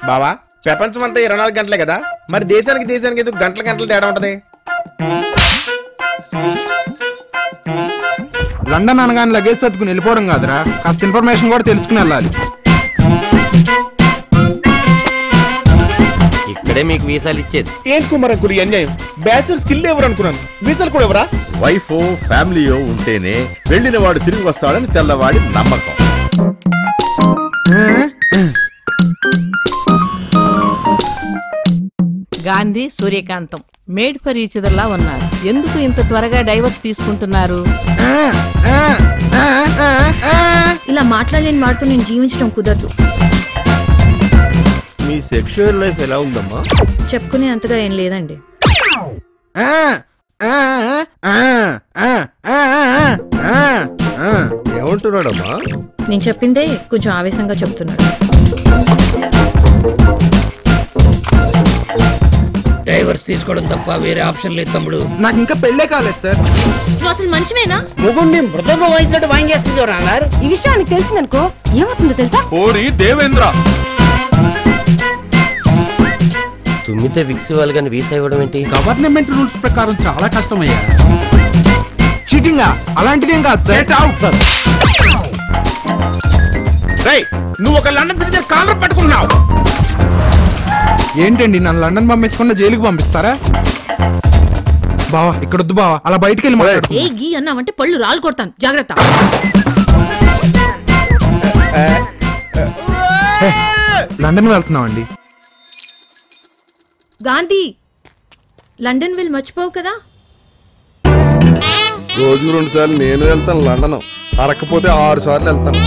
బావా ప్రపంచం అంతా 24 గంటలే కదా, మరి దేశానికి ఎందుకు గంటలు తేడా ఉంటది? లండన్ అనగానే లగేజ్ సర్దుకుని వెళ్ళిపోవడం కాదురా, కాస్త ఇన్ఫర్మేషన్ కూడా తెలుసుకుని వెళ్ళాలి. ఇక్కడే మీకు వీసాలు ఇచ్చేది. ఏంటి కుమార్ అంకుల్ ఈ అన్యాయం? బ్యాచిలర్ స్కిల్ ఎవరు అనుకున్నాను, వీసాలు కూడా ఎవరా? వైఫ్ ఫ్యామిలీయో ఉంటేనే వెళ్ళిన వాడు తిరిగి వస్తాడని తెల్లవాడి నమ్మకం. గాంధీ సూర్యకాంతం మేడ్ ఫర్ ఈచ్ అదర్లా ఉన్నారు. ఎందుకు ఇంత త్వరగా డైవర్స్ తీసుకుంటున్నారు? ఇలా మాట్లాడలేని వాడితో నేను జీవించడం కుదరదు. మీ సెక్షువల్ లైఫ్ ఎలా ఉందమ్మా? చెప్పుకునే అంతగా ఏం లేదండి. ఏమంటున్నాడమ్మా? నేను చెప్పిందే కొంచెం ఆవేశంగా చెప్తున్నాడు. డైవర్స్ తీసుకోవడం తప్ప వేరే ఆప్షన్ లేదు తమ్ముడు. నాకు ఇంకా పెళ్ళే కాలేదు సార్. నువ్వు అసలు మనిషివేనా? మొగుడిని మృదంగా వాయించినట్టు వాయించేస్తుంది అన్నారు. ఈ విషయానికి తెలిసిందనుకో ఏమవుతుందో తెలుసా? ఓరి దేవేంద్ర, తుమ్మితే విక్స్ ఇవ్వాలి కానీ వీసా ఇవ్వడం ఏంటి? గవర్నమెంట్ రూల్స్ ప్రకారం చాలా కష్టమయ్యా. చీటింగా అలాంటిదేం కాదు సార్. నువ్వు ఒక లండన్ సిటిజన్ కాలర్ పట్టుకున్నావు. ఏంటండి నన్ను లండన్ పంపించకుండా జైలుకి పంపిస్తారా? బావా ఇక్కడొద్దు బావా, అలా బయటికి వెళ్ళి మాట్లాడు. ఏ గీ అన్నావంటే పళ్ళు రాళ్ళు కొడతాను, జాగ్రత్త. లండన్ వెళ్తున్నామండి. గాంధీ లండన్ వెళ్ళి మర్చిపోవు కదా. రోజుకు 2 సార్లు నేను వెళ్తాను లండన్, అరకపోతే 6 సార్లు వెళ్తాను.